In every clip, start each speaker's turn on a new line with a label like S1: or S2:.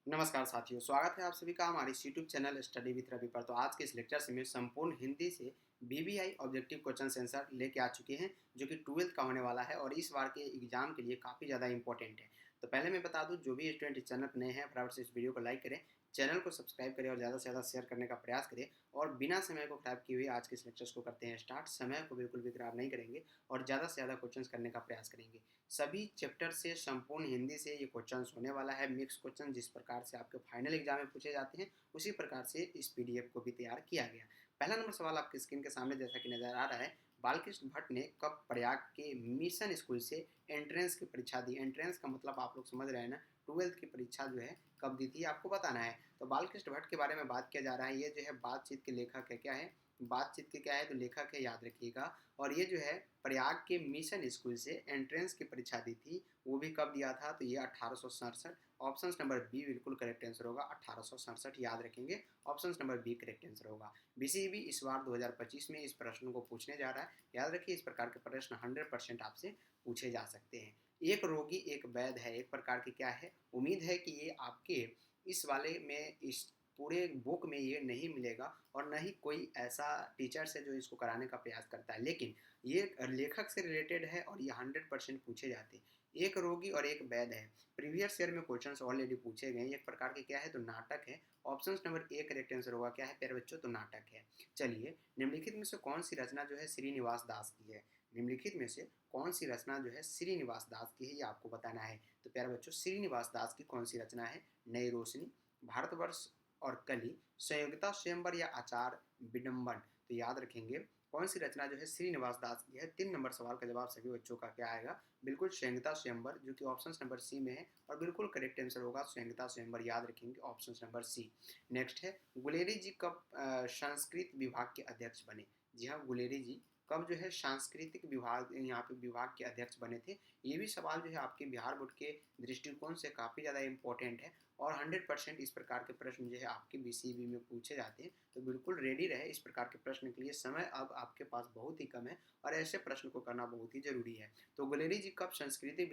S1: नमस्कार साथियों, स्वागत है आप सभी का हमारे इस YouTube channel study with Ravi पर। तो आज के इस लेक्चर से मैं संपूर्ण हिंदी से बीबीआई ऑब्जेक्टिव क्वेश्चन आंसर लेके आ चुके हैं, जो कि 12th का होने वाला है और इस बार के एग्जाम के लिए काफ़ी ज़्यादा इंपॉर्टेंट है। तो पहले मैं बता दूं, जो भी स्टूडेंट इस चैनल पर नए हैं फटाफट से इस वीडियो को लाइक करें, चैनल को सब्सक्राइब करें और ज़्यादा से ज़्यादा शेयर करने का प्रयास करें। और बिना समय को खराब किए हुए आज के इस लेक्चर्स को करते हैं स्टार्ट। समय को बिल्कुल भी खराब नहीं करेंगे और ज़्यादा से ज़्यादा क्वेश्चंस करने का प्रयास करेंगे। सभी चैप्टर से संपूर्ण हिंदी से ये क्वेश्चंस होने वाला है, मिक्स क्वेश्चन। जिस प्रकार से आपके फाइनल एग्जाम में पूछे जाते हैं उसी प्रकार से इस पीडीएफ को भी तैयार किया गया। पहला नंबर सवाल आपकी स्क्रीन के सामने जैसा कि नजर आ रहा है, बालकृष्ण भट्ट ने कब प्रयाग के मिशन स्कूल से एंट्रेंस की परीक्षा दी? एंट्रेंस का मतलब आप लोग समझ रहे हैं ना, 12th की परीक्षा जो है कब दी थी आपको बताना है। तो बालकृष्ण भट्ट के बारे में बात किया जा रहा है। ये जो है बातचीत के लेखक है। क्या है? बातचीत के क्या है? तो लेखक है, याद रखिएगा। और ये जो है प्रयाग के मिशन स्कूल से एंट्रेंस की परीक्षा दी थी। वो भी कब दिया था? तो ये 1867। ऑप्शन नंबर बी बिल्कुल करेक्ट आंसर होगा, 1867 याद रखेंगे। Option number B correct answer होगा। बीसीबी इस बार 2025 में इस प्रश्न को पूछने जा रहा है। याद रखिए, इस प्रकार के प्रश्न 100% आपसे पूछे जा सकते हैं। एक रोगी एक वैद है, एक प्रकार की क्या है? उम्मीद है कि ये आपके इस वाले में, इस पूरे बुक में ये नहीं मिलेगा और न ही कोई ऐसा टीचर्स है जो इसको कराने का प्रयास करता है, लेकिन ये लेखक से रिलेटेड है और ये 100% पूछे जाते हैं। एक रोगी और एक वैद है, प्रीवियस ईयर में क्वेश्चंस ऑलरेडी पूछे गए। एक प्रकार के क्या है? तो नाटक है। Option number A correct answer होगा। क्या है प्यारे बच्चों? तो नाटक है। चलिए, निम्नलिखित में से कौन सी रचना जो है श्रीनिवास दास की है? निम्नलिखित में से कौन सी रचना जो है श्रीनिवास दास की है, ये आपको बताना है। तो प्यारे बच्चों, श्रीनिवास दास की कौन सी रचना है? नई रोशनी, भारतवर्ष और कली, संयोगिता स्वयंवर या आचार विडंबन? तो याद रखेंगे कौन सी रचना जो है श्रीनिवास दास की है। 3 नंबर सवाल का जवाब सभी बच्चों का क्या आएगा? बिल्कुल संयोगिता स्वयंवर, जो कि ऑप्शन नंबर सी में है और बिल्कुल करेक्ट आंसर होगा संयोगिता स्वयंवर। याद रखेंगे ऑप्शन नंबर सी। नेक्स्ट है, गुलेरी जी कब संस्कृत विभाग के अध्यक्ष बने? जी हाँ, गुलेरी जी कब जो है सांस्कृतिक विभाग, यहाँ पे विभाग के अध्यक्ष बने थे? ये भी सवाल जो है आपके बिहार बोर्ड के दृष्टिकोण से काफ़ी ज़्यादा इंपॉर्टेंट है और 100% इस प्रकार के प्रश्न जो है आपके बीसीबी में पूछे जाते हैं। तो बिल्कुल रेडी रहे इस प्रकार के प्रश्न के लिए। समय अब आपके पास बहुत ही कम है और ऐसे प्रश्न को करना बहुत ही जरूरी है। तो गुलेरी जी कब संस्कृति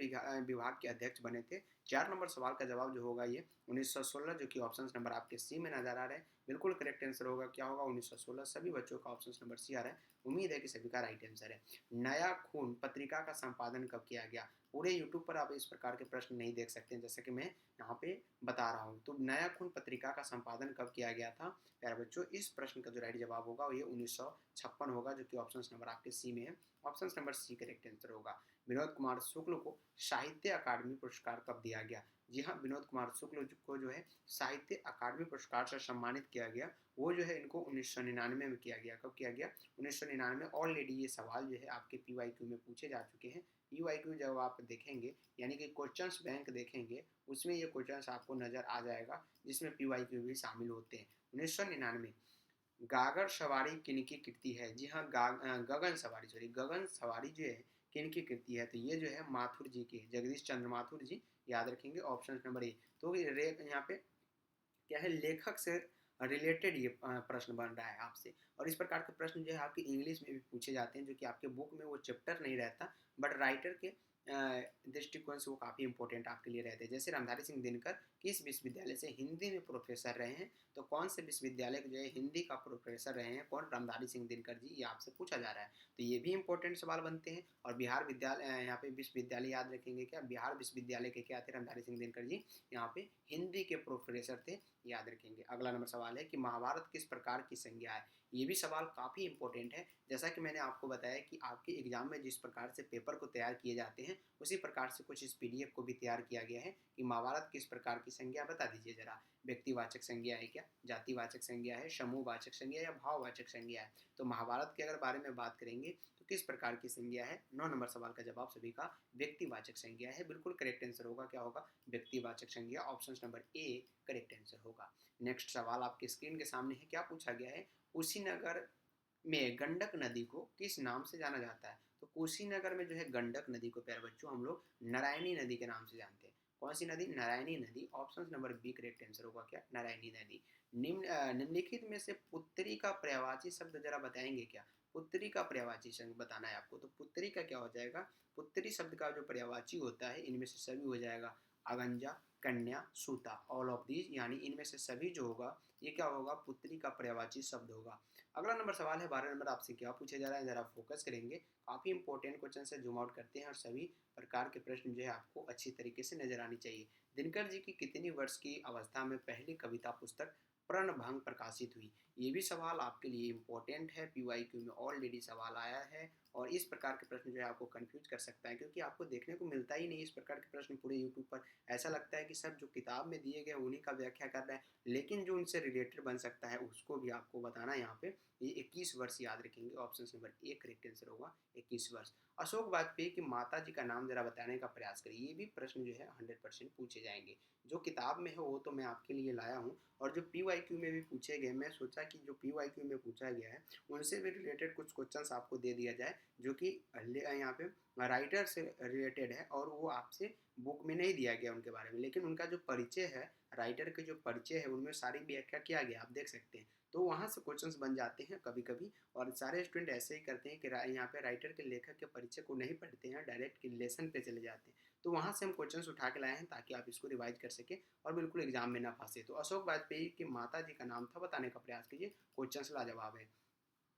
S1: विभाग के अध्यक्ष बने थे? 4 नंबर सवाल का जवाब जो होगा ये 1916, जो कि ऑप्शन नंबर आपके सी में नजर आ रहा है। बिल्कुल करेक्ट आंसर होगा। क्या होगा? 1916। सभी बच्चों का ऑप्शन नंबर सी आ रहा है। उम्मीद है कि सभी का राइट आंसर है। नया खून पत्रिका का संपादन कब किया गया? पूरे यूट्यूब पर आप इस प्रकार के प्रश्न नहीं देख सकते हैं, जैसे कि मैं यहाँ पे बता रहा हूँ। तो नया खून पत्रिका का संपादन कब किया गया था? प्यारे बच्चों, इस प्रश्न का जो राइट जवाब होगा वो ये 1956 होगा, जो कि ऑप्शन नंबर आपके सी में है। Option number C correct answer होगा। विनोद कुमार शुक्ल को साहित्य अकादमी पुरस्कार कब दिया गया? जी हाँ, विनोद कुमार शुक्ल को जो है साहित्य अकादमी पुरस्कार से सम्मानित किया गया। वो जो है इनको 1999 में किया गया। कब किया गया? 1999। ऑलरेडी ये सवाल जो है आपके पीवाईक्यू में पूछे जा चुके हैं। पीवाईक्यू जब आप देखेंगे, यानी कि क्वेश्चंस बैंक देखेंगे, उसमें ये क्वेश्चंस आपको नजर आ जाएगा, जिसमें पीवाईक्यू भी शामिल होते हैं। 1999 गागर सवारी किनकी कृति है? जी हाँ, गगन सवारी, सॉरी, गगन सवारी जो है किनकी कृति है? तो ये जो है माथुर जी की, जगदीश चंद्र माथुर जी। याद रखेंगे ऑप्शन नंबर ए। तो यहाँ पे क्या है, लेखक से रिलेटेड ये प्रश्न बन रहा है आपसे। और इस प्रकार के प्रश्न जो है आपकी इंग्लिश में भी पूछे जाते हैं, जो कि आपके बुक में वो चैप्टर नहीं रहता, बट राइटर के दृष्टिकोण से वो काफ़ी इंपॉर्टेंट आपके लिए रहते हैं। जैसे रामधारी सिंह दिनकर किस विश्वविद्यालय से हिंदी में प्रोफेसर रहे हैं? तो कौन से विश्वविद्यालय जो है हिंदी का प्रोफेसर रहे हैं? कौन? रामधारी सिंह दिनकर जी। ये आपसे पूछा जा रहा है। तो ये भी इंपॉर्टेंट सवाल बनते हैं। और बिहार विद्यालय, यहाँ पे विश्वविद्यालय याद रखेंगे। क्या? बिहार विश्वविद्यालय के क्या थे? रामधारी सिंह दिनकर जी यहाँ पे हिंदी के प्रोफेसर थे। याद रखेंगे। अगला नंबर सवाल है कि महाभारत किस प्रकार की संज्ञा है? ये भी सवाल काफ़ी इंपॉर्टेंट है। जैसा कि मैंने आपको बताया कि आपके एग्जाम में जिस प्रकार से पेपर को तैयार किए जाते हैं, उसी प्रकार से कुछ इस पीडीएफ को भी तैयार किया गया है कि महाभारत किस प्रकार की संज्ञा, बता दीजिए जरा। व्यक्तिवाचक संज्ञा है क्या? जातिवाचक संज्ञा है? समूहवाचक संज्ञा या भाववाचक संज्ञा है? तो महाभारत के अगर बारे में बात करेंगे तो किस प्रकार की संज्ञा है? 9 नंबर सवाल का जवाब सभी का व्यक्तिवाचक संज्ञा है। बिल्कुल करेक्ट आंसर होगा। क्या होगा? व्यक्तिवाचक संज्ञा। Option number A correct answer होगा। नेक्स्ट सवाल आपके स्क्रीन के सामने है। क्या पूछा गया है? कुशीनगर में गंडक नदी को किस नाम से जाना जाता है? तो कुशीनगर में जो है गंडक नदी को प्यारे बच्चों हम लोग नारायणी नदी के नाम से जानते हैं। कौन सी नदी? नारायणी नदी। Option number B correct answer होगा। क्या? नारायणी नदी। निम्नलिखित में से पुत्री का पर्यायवाची शब्द जरा बताएंगे क्या? पुत्री का पर्यायवाची शब्द बताना है आपको। तो पुत्री का क्या हो जाएगा? पुत्री शब्द का जो पर्यायवाची होता है, इनमें से सभी हो जाएगा अगंजा, कन्या, सूता, ऑल ऑफ दीज, यानी इनमें से सभी जो होगा ये क्या होगा, पुत्री का पर्यायवाची शब्द होगा। अगला नंबर सवाल है 12 नंबर, आपसे क्या पूछा जा रहा है जरा फोकस करेंगे। काफ़ी इंपॉर्टेंट क्वेश्चन से जूम आउट करते हैं और सभी प्रकार के प्रश्न जो है आपको अच्छी तरीके से नजर आनी चाहिए। दिनकर जी की कितनी वर्ष की अवस्था में पहली कविता पुस्तक प्रणभंग प्रकाशित हुई? ये भी सवाल आपके लिए इम्पोर्टेंट है, पीवाईक्यू में ऑलरेडी सवाल आया है और इस प्रकार के प्रश्न जो है आपको कंफ्यूज कर सकता है, क्योंकि आपको देखने को मिलता ही नहीं इस प्रकार के प्रश्न पूरे यूट्यूब पर। ऐसा लगता है कि सब जो किताब में दिए गए उन्हीं का व्याख्या कर रहा है, लेकिन जो उनसे रिलेटेड बन सकता है उसको भी आपको बताना है यहाँ पे। ये 21 वर्ष याद रखेंगे, option number A correct answer होगा 21 वर्ष। अशोक वाजपेयी की माता जी का नाम जरा बताने का प्रयास करिए। ये भी प्रश्न जो है 100% पूछे जाएंगे। जो किताब में है वो तो मैं आपके लिए लाया हूँ, और जो पीवाईक्यू में भी पूछे गए, मैं सोचा कि जो पीवाईक्यू में पूछा गया है उनसे भी रिलेटेड कुछ क्वेश्चंस आपको दे दिया जाए, जो कि यहाँ पे राइटर से रिलेटेड है और वो आपसे बुक में नहीं दिया गया उनके बारे में, लेकिन उनका जो परिचय है, राइटर के जो परिचय है उनमें सारी व्याख्या किया गया, आप देख सकते हैं। तो वहाँ से क्वेश्चंस बन जाते हैं कभी कभी, और सारे स्टूडेंट ऐसे ही करते हैं कि यहाँ पे राइटर के लेखक के परिचय को नहीं पढ़ते हैं, डायरेक्ट लेसन पे चले जाते हैं। तो वहाँ से हम क्वेश्चंस उठा के लाए हैं ताकि आप इसको रिवाइज कर सके और बिल्कुल एग्जाम में ना फंसे। तो अशोक वाजपेयी की माता जी का नाम था, बताने का प्रयास कीजिए, क्वेश्चंस लाजवाब है।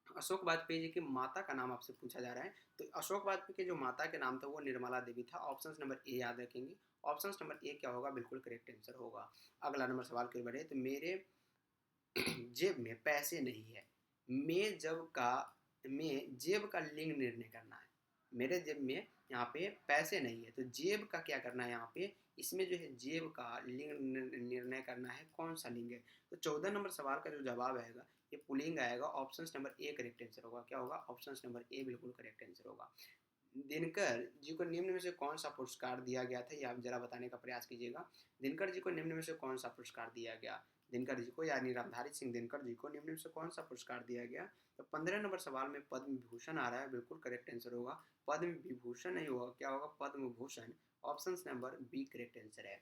S1: अशोक वाजपेयी जी की माता का नाम आपसे पूछा जा रहा है, तो अशोक वाजपेयी के जो माता के नाम था वो निर्मला देवी था। ऑप्शन नंबर ए याद रखेंगे, ऑप्शन नंबर ए क्या होगा, बिल्कुल करेक्ट आंसर होगा। अगला नंबर सवाल की ओर बढ़े, तो मेरे जेब में पैसे नहीं है, मैं जब का मैं जेब का लिंग निर्णय करना है। मेरे जेब में यहाँ पे पैसे नहीं है, तो जेब का क्या करना है यहाँ पे, इसमें जो है जेब का लिंग निर्णय करना है, कौन सा लिंग है। तो 14 नंबर सवाल का जो जवाब आएगा ये पुल्लिंग आएगा, option number A correct answer होगा। क्या होगा, ऑप्शन नंबर ए बिल्कुल करेक्ट आंसर होगा। दिनकर जी को निम्न में से कौन सा पुरस्कार दिया गया था, ये आप जरा बताने का प्रयास कीजिएगा। दिनकर जी को निम्न में से कौन सा पुरस्कार दिया गया, दिनकर जी को यानी रामधारी सिंह दिनकर जी को निम्न में से कौन सा पुरस्कार दिया गया। तो 15 नंबर सवाल में पद्म विभूषण आ रहा है, बिल्कुल करेक्ट आंसर होगा। पद्म विभूषण नहीं होगा, क्या होगा, Padma Bhushan. Option number B correct answer है।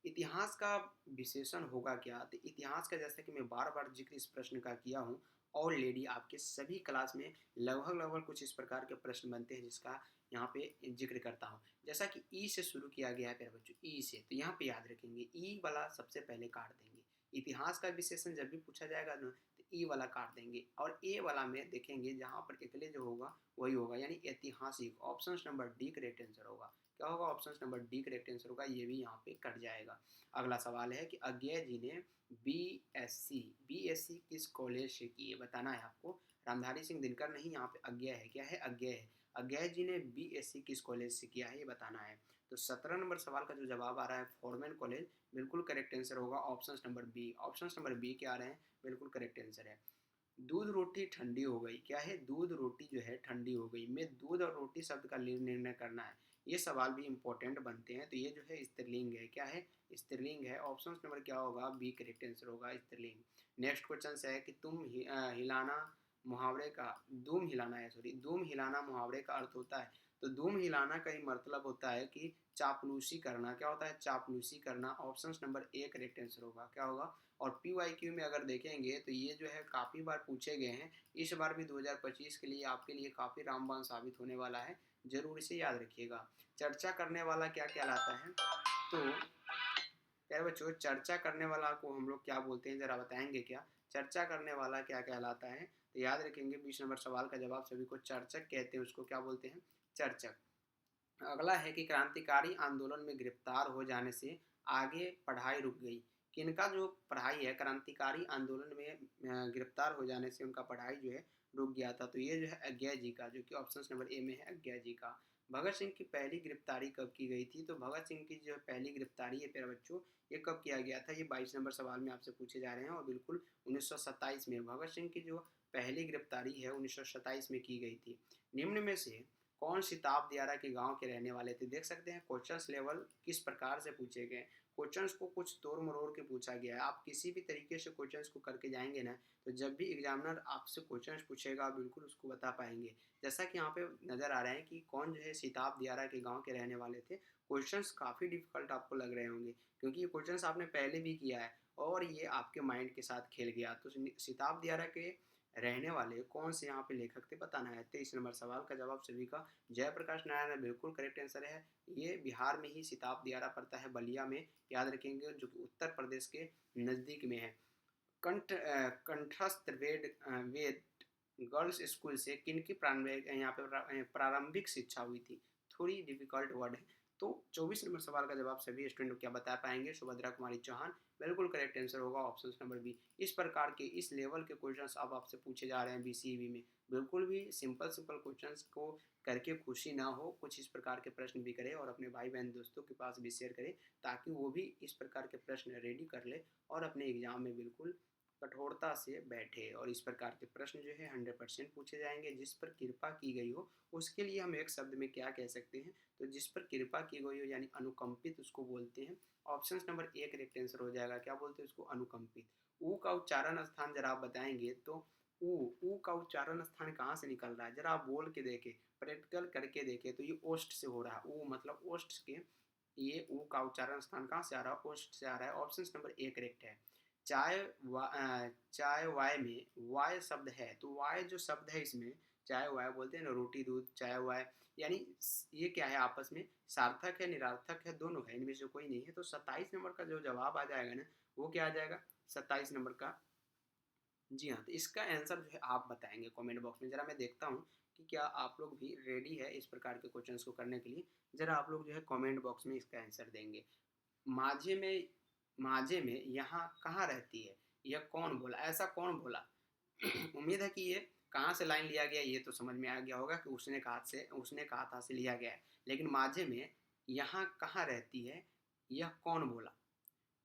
S1: इतिहास का विशेषण होगा क्या, तो इतिहास का जैसा कि मैं बार बार जिक्र इस प्रश्न का किया हूँ, ऑलरेडी आपके सभी क्लास में लगभग लगभग कुछ इस प्रकार के प्रश्न बनते हैं जिसका यहाँ पे जिक्र करता हूँ। जैसा कि ई से शुरू किया गया है प्यारे बच्चों, ई से, तो यहाँ पे याद रखेंगे ई वाला सबसे पहले काट देंगे। इतिहास का विशेषण जब भी पूछा जाएगा ना तो ई वाला काट देंगे, और ए वाला में देखेंगे जहाँ पर अकेले जो होगा वही होगा, यानी ऐतिहासिक। Option number D correct answer होगा। क्या होगा, option number D correct answer होगा, ये भी यहाँ पे कट जाएगा। अगला सवाल है कि अज्ञे जी ने बीएससी किस कॉलेज से की है, बताना है आपको। रामधारी सिंह दिनकर नहीं, यहाँ पे अज्ञे है, क्या है, अज्ञे है। अज्ञे जी ने बीएससी किस कॉलेज से किया है, ये बताना है। तो 17 नंबर सवाल का जो जवाब आ रहा है फॉरमैन कॉलेज, बिल्कुल करेक्ट आंसर होगा, option number B. Option number B के आ रहे हैं, बिल्कुल करेक्ट आंसर है। दूध रोटी ठंडी हो गई, क्या है, दूध रोटी जो है ठंडी हो गई, में दूध और रोटी शब्द का निर्णय करना है। ये सवाल भी इंपॉर्टेंट बनते हैं, तो ये जो है स्त्रीलिंग है, क्या है, स्त्रीलिंग है। ऑप्शन नंबर क्या होगा, बी करेक्ट आंसर होगा, स्त्रीलिंग। नेक्स्ट क्वेश्चन है कि हिलाना मुहावरे का, दूम हिलाना है, सॉरी, दूम हिलाना मुहावरे का अर्थ होता है। तो दूम हिलाना का ही मतलब होता है कि चापलूसी करना। क्या होता है, चापलूसी करना। Option number A correct answer होगा, क्या होगा। और पीवाईक्यू में अगर देखेंगे तो ये जो है काफ़ी बार पूछे गए हैं, इस बार भी 2025 के लिए आपके लिए काफ़ी रामबाण साबित होने वाला है, जरूर इसे याद रखिएगा। चर्चा करने वाला क्या कहलाता है, तो प्यारे बच्चों चर्चा करने वाला को हम लोग क्या बोलते हैं, जरा बताएंगे क्या, चर्चा करने वाला क्या कहलाता है। तो याद रखेंगे 20 नंबर सवाल का जवाब सभी को चर्चक कहते हैं, उसको क्या बोलते हैं, चर्चक। अगला है कि क्रांतिकारी आंदोलन में गिरफ्तार हो जाने से आगे पढ़ाई रुक गई। किनका जो पढ़ाई है, क्रांतिकारी आंदोलन में गिरफ्तार हो जाने से उनका पढ़ाई जो है रुक गया था, तो ये जो है अज्ञे जी का, जो कि ऑप्शन नंबर ए में है, अज्ञे जी का। भगत सिंह की पहली गिरफ्तारी कब की गई थी, तो भगत सिंह की जो पहली गिरफ्तारी है प्यारे बच्चों, ये कब किया गया था, ये 22 नंबर सवाल में आपसे पूछे जा रहे हैं, और बिल्कुल 1927 में भगत सिंह की जो पहली गिरफ्तारी है 1927 में की गई थी। निम्न में से कौन सिताब दियारा के गांव के रहने वाले थे, देख सकते हैं क्वेश्चंस लेवल किस प्रकार से पूछे गए। क्वेश्चंस को कुछ तोड़ मरोड़ के पूछा गया है, आप किसी भी तरीके से क्वेश्चंस को करके जाएंगे ना, तो जब भी एग्जामिनर आपसे क्वेश्चंस पूछेगा आप बिल्कुल उसको बता पाएंगे। जैसा कि यहाँ पे नज़र आ रहा है कि कौन जो है सिताब दियारा के गाँव के रहने वाले थे। क्वेश्चंस काफ़ी डिफिकल्ट आपको लग रहे होंगे, क्योंकि ये क्वेश्चंस आपने पहले भी किया है और ये आपके माइंड के साथ खेल गया। तो सिताब दियारा के रहने वाले कौन से यहाँ पे लेखक थे बताना है। 23 नंबर सवाल का जवाब सभी का जयप्रकाश नारायण बिल्कुल करेक्ट आंसर है। ये बिहार में ही सिताब दियारा पड़ता है, बलिया में, याद रखेंगे, जो कि उत्तर प्रदेश के नज़दीक में है। कंठस्थ वेद गर्ल्स स्कूल से किनकी प्रारंभिक यहाँ पे प्रारंभिक शिक्षा हुई थी। थोड़ी डिफिकल्ट वर्ड है। तो 24 नंबर सवाल का जवाब सभी स्टूडेंट क्या बता पाएंगे। सुभद्रा कुमारी चौहान बिल्कुल करेक्ट आंसर होगा ऑप्शन नंबर बी। इस प्रकार के इस लेवल के क्वेश्चंस अब आपसे पूछे जा रहे हैं बीसीबी में। बिल्कुल भी सिंपल सिंपल क्वेश्चंस को करके खुशी ना हो, कुछ इस प्रकार के प्रश्न भी करें और अपने भाई बहन दोस्तों के पास भी शेयर करें, ताकि वो भी इस प्रकार के प्रश्न रेडी कर ले और अपने एग्जाम में बिल्कुल कठोरता से बैठे। और इस प्रकार के प्रश्न जो है 100% पूछे जाएंगे। जिस पर कृपा की गई हो उसके लिए हम एक शब्द में क्या कह सकते हैं, तो जिस पर कृपा की गई हो यानी अनुकंपित उसको बोलते हैं। Option number A correct answer हो जाएगा। क्या बोलते हैं उसको? अनुकंपित। ऊ का उच्चारण स्थान जरा आप बताएंगे तो ऊ का उच्चारण स्थान कहाँ से निकल रहा है, जरा आप बोल के देखें, प्रैक्टिकल करके देखें। तो ये ओस्ट से हो रहा है। ऊ मतलब ओस्ट के, ये ऊ का उच्चारण स्थान कहाँ से आ रहा है? ओस्ट से आ रहा है। ऑप्शन नंबर ए करेक्ट है। चाय वाय में वाय शब्द है, तो वाय जो शब्द है इसमें चाय वाय बोलते हैं ना, रोटी दूध चाय वाय, यानी ये क्या है, आपस में सार्थक है निरार्थक है, दोनों है, इनमें से कोई नहीं है। तो 27 नंबर का जो जवाब आ जाएगा ना, वो क्या आ जाएगा 27 नंबर का। जी हाँ, तो इसका आंसर जो है आप बताएंगे कमेंट बॉक्स में। ज़रा मैं देखता हूँ कि क्या आप लोग भी रेडी है इस प्रकार के क्वेश्चंस को करने के लिए। ज़रा आप लोग जो है कमेंट बॉक्स में इसका आंसर देंगे। माझे में माझे में यहाँ कहाँ रहती है, यह कौन बोला, ऐसा कौन बोला। उम्मीद है कि ये कहाँ से लाइन लिया गया ये तो समझ में आ गया होगा कि उसने कहा था से लिया गया है। लेकिन माझे में यहाँ कहाँ रहती है, यह कौन बोला।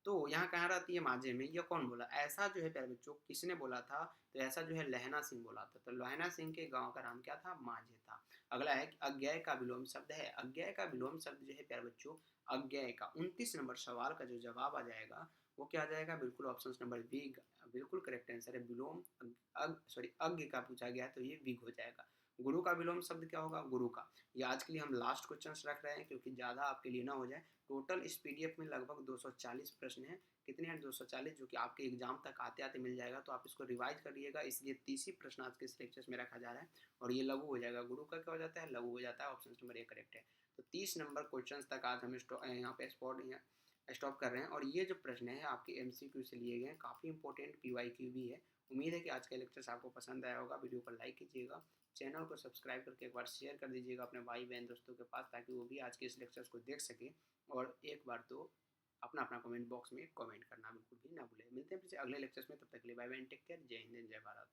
S1: तो यहाँ कहाँ रहती है माझे में, यह कौन बोला, ऐसा जो है प्यारे बच्चों किसने बोला था, तो ऐसा जो है लहना सिंह बोला था। तो लहना सिंह के गांव का नाम क्या था? माझे था। अगला है कि अज्ञेय का विलोम शब्द है। अज्ञेय का विलोम शब्द जो है प्यारे बच्चों अज्ञेय का। 29 नंबर सवाल का जो जवाब आ जाएगा वो क्या आ जाएगा? बिल्कुल ऑप्शन नंबर बी बिल्कुल करेक्ट आंसर है। विलोम अज्ञ का पूछा गया तो ये विग हो जाएगा। गुरु का विलोम शब्द क्या होगा? गुरु का। ये आज के लिए हम लास्ट क्वेश्चन रख रहे हैं क्योंकि ज़्यादा आपके लिए ना हो जाए। टोटल इस पीडीएफ में लगभग 240 प्रश्न हैं। कितने हैं? 240, जो कि आपके एग्जाम तक आते आते मिल जाएगा। तो आप इसको रिवाइज कर लीजिएगा। इसलिए 30 ही प्रश्न आज के इस लेक्चर में रखा जा रहा है और ये लघु हो जाएगा। गुरु का क्या हो जाता है? लघु हो जाता है। ऑप्शन नंबर ए करेक्ट है। तो 30 नंबर क्वेश्चन तक आज हम यहाँ पे स्टॉप कर रहे हैं। और ये जो प्रश्न है आपके एमसीक्यू से लिए गए हैं, काफ़ी इंपॉर्टेंट पीवाईक्यू भी है। उम्मीद है कि आज का लेक्चर आपको पसंद आया होगा। वीडियो को लाइक कीजिएगा, चैनल को सब्सक्राइब करके एक बार शेयर कर दीजिएगा अपने भाई बहन दोस्तों के पास, ताकि वो भी आज के इस लेक्चर्स को देख सके। और एक बार तो अपना अपना कमेंट बॉक्स में कमेंट करना बिल्कुल भी ना भूलें। मिलते हैं फिर से अगले लेक्चर्स में, तब तक के लिए बाय बाय, टेक केयर, जय हिंद जय भारत।